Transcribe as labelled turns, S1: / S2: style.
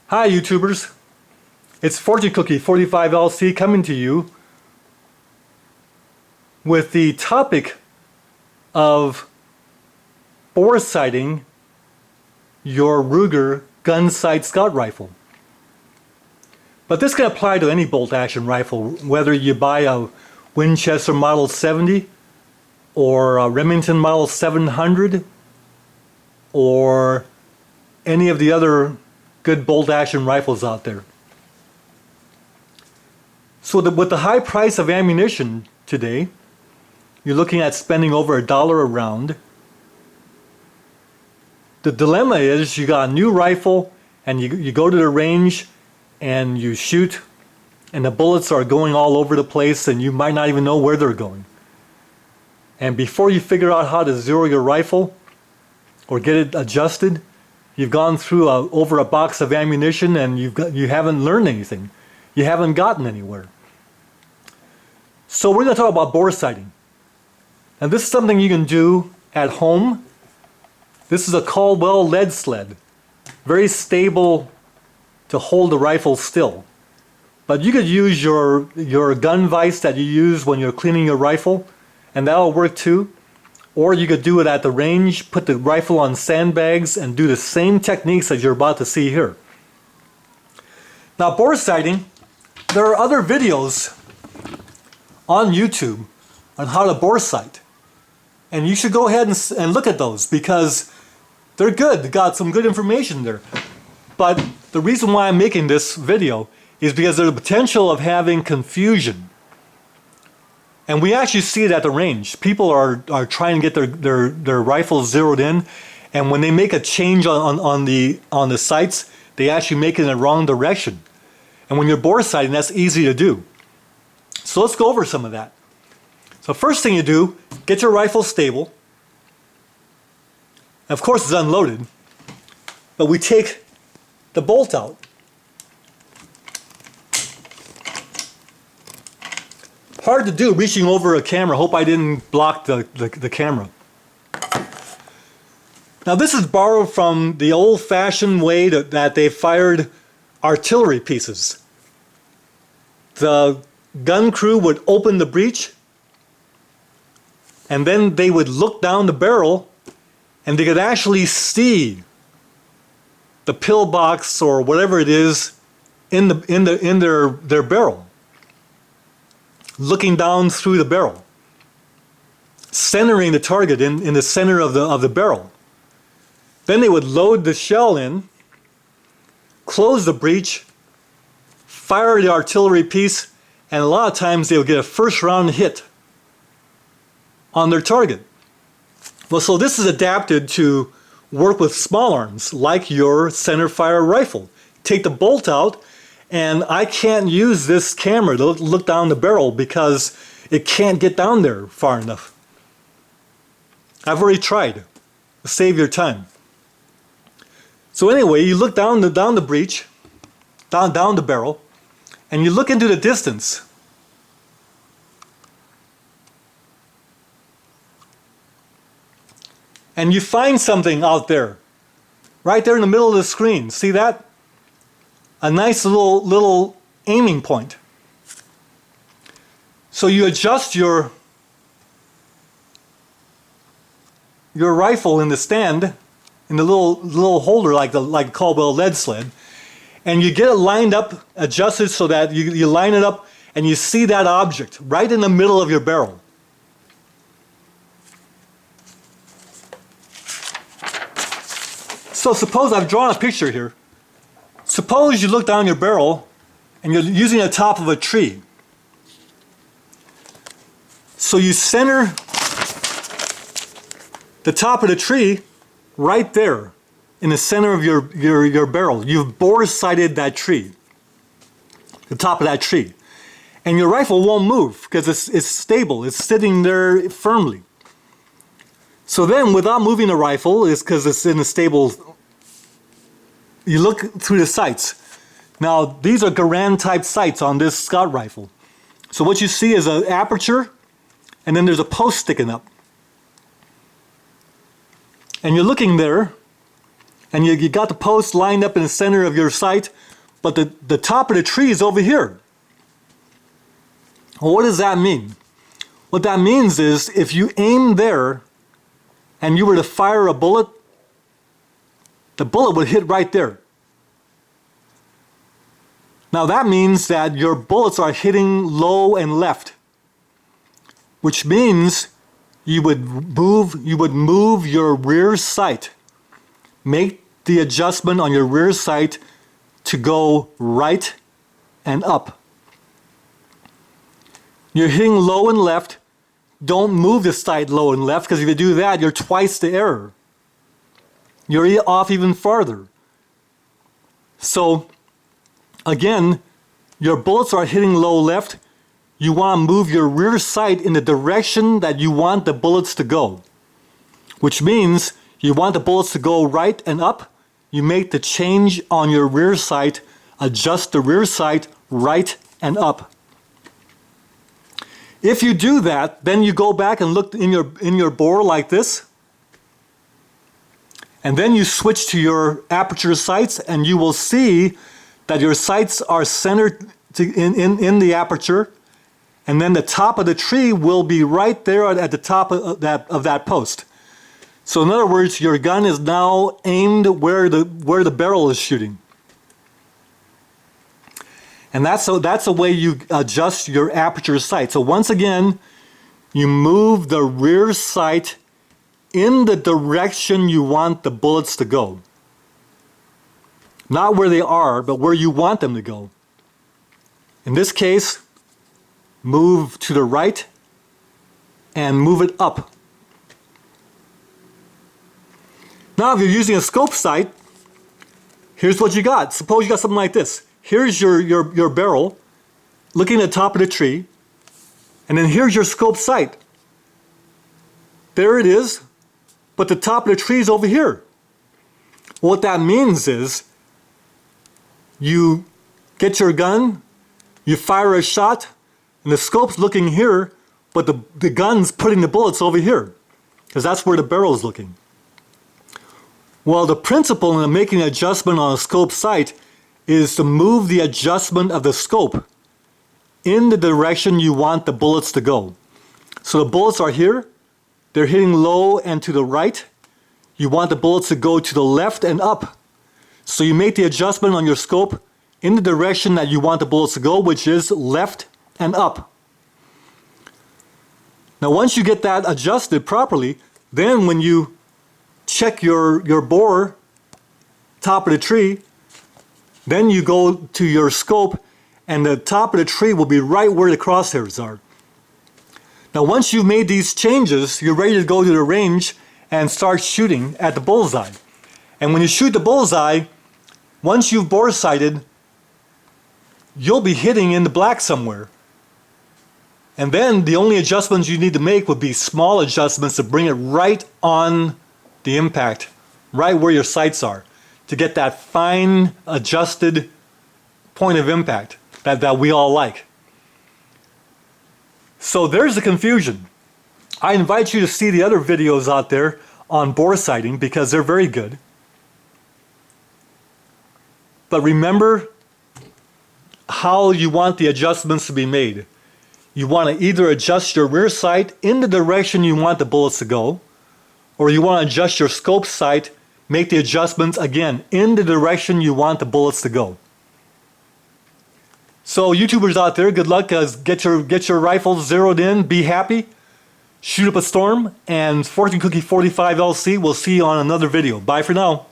S1: Hi YouTubers, it's Fortune Cookie 45LC coming to you with the topic of boresighting your Ruger Gunsite scout rifle. But this can apply to any bolt action rifle, whether you buy a Winchester Model 70 or a Remington Model 700 or any of the other good bolt action rifles out there. So with the high price of ammunition today, you're looking at spending over $1 a round. The dilemma is you got a new rifle and you go to the range and you shoot and the bullets are going all over the place and you might not even know where they're going. And before you figure out how to zero your rifle or get it adjusted, you've gone through over a box of ammunition and you haven't learned anything. You haven't gotten anywhere. So we're going to talk about boresighting. And this is something you can do at home. This is a Caldwell lead sled. Very stable to hold the rifle still. But you could use your gun vise that you use when you're cleaning your rifle, and that'll work too. Or you could do it at the range, put the rifle on sandbags and do the same techniques as you're about to see here. Now boresighting, there are other videos on YouTube on how to boresight. And you should go ahead and look at those because they're good. They got some good information there. But the reason why I'm making this video is because there's a potential of having confusion. And we actually see it at the range. People are trying to get their rifles zeroed in, and when they make a change on the sights, they actually make it in the wrong direction. And when you're boresighting, that's easy to do. So let's go over some of that. So first thing you do, get your rifle stable. Of course it's unloaded, but we take the bolt out. Hard to do reaching over a camera. Hope I didn't block the camera. Now this is borrowed from the old-fashioned way that they fired artillery pieces. The gun crew would open the breech and then they would look down the barrel and they could actually see the pillbox or whatever it is in their barrel, looking down through the barrel, centering the target in the center of the barrel. Then they would load the shell in, close the breech, fire the artillery piece, and a lot of times they would get a first round hit on their target. Well, so this is adapted to work with small arms like your center fire rifle. Take the bolt out, and I can't use this camera to look down the barrel because it can't get down there far enough. I've already tried. Save your time. So anyway, you look down the breech, down the barrel, and you look into the distance. And you find something out there, right there in the middle of the screen. See that? A nice little aiming point. So you adjust your rifle in the stand, in the little holder like Caldwell lead sled, and you get it lined up, adjusted so that you line it up and you see that object right in the middle of your barrel. So suppose I've drawn a picture here. Suppose you look down your barrel and you're using the top of a tree. So you center the top of the tree right there in the center of your barrel. You've boresighted that tree, the top of that tree. And your rifle won't move because it's stable. It's sitting there firmly. So then without moving the rifle, is because it's in a stable, you look through the sights. Now these are Garand type sights on this scout rifle. So what you see is an aperture and then there's a post sticking up. And you're looking there and you got the post lined up in the center of your sight, but the top of the tree is over here. Well, what does that mean? What that means is if you aim there and you were to fire a bullet, the bullet would hit right there. Now that means that your bullets are hitting low and left, which means you would move your rear sight. Make the adjustment on your rear sight to go right and up. You're hitting low and left. Don't move the sight low and left, because if you do that, you're twice the error. You're off even farther. So again, your bullets are hitting low left. You want to move your rear sight in the direction that you want the bullets to go, which means you want the bullets to go right and up. You make the change on your rear sight, adjust the rear sight right and up. If you do that, then you go back and look in your bore like this, and then you switch to your aperture sights, and you will see that your sights are centered in the aperture, and then the top of the tree will be right there at the top of that post. So in other words, your gun is now aimed where the barrel is shooting. And that's a way you adjust your aperture sight. So once again, you move the rear sight in the direction you want the bullets to go. Not where they are, but where you want them to go. In this case, move to the right and move it up. Now if you're using a scope sight, here's what you got. Suppose you got something like this. Here's your barrel looking at the top of the tree, and then here's your scope sight. There it is, but the top of the tree is over here. What that means is you get your gun, you fire a shot, and the scope's looking here, but the gun's putting the bullets over here, because that's where the barrel is looking. Well, the principle in making an adjustment on a scope sight is to move the adjustment of the scope in the direction you want the bullets to go. So the bullets are here, they're hitting low and to the right. You want the bullets to go to the left and up. So you make the adjustment on your scope in the direction that you want the bullets to go, which is left and up. Now once you get that adjusted properly, then when you check your bore, top of the tree, then you go to your scope, and the top of the tree will be right where the crosshairs are. Now once you've made these changes, you're ready to go to the range and start shooting at the bullseye. And when you shoot the bullseye, once you've bore sighted, you'll be hitting in the black somewhere. And then the only adjustments you need to make would be small adjustments to bring it right on the impact, right where your sights are, to get that fine adjusted point of impact that we all like. So there's the confusion. I invite you to see the other videos out there on boresighting, because they're very good. But remember how you want the adjustments to be made. You want to either adjust your rear sight in the direction you want the bullets to go, or you want to adjust your scope sight, make the adjustments again in the direction you want the bullets to go. So YouTubers out there, good luck. Get your rifles zeroed in, be happy, shoot up a storm, and Fortune Cookie 45 LC, we'll see you on another video. Bye for now.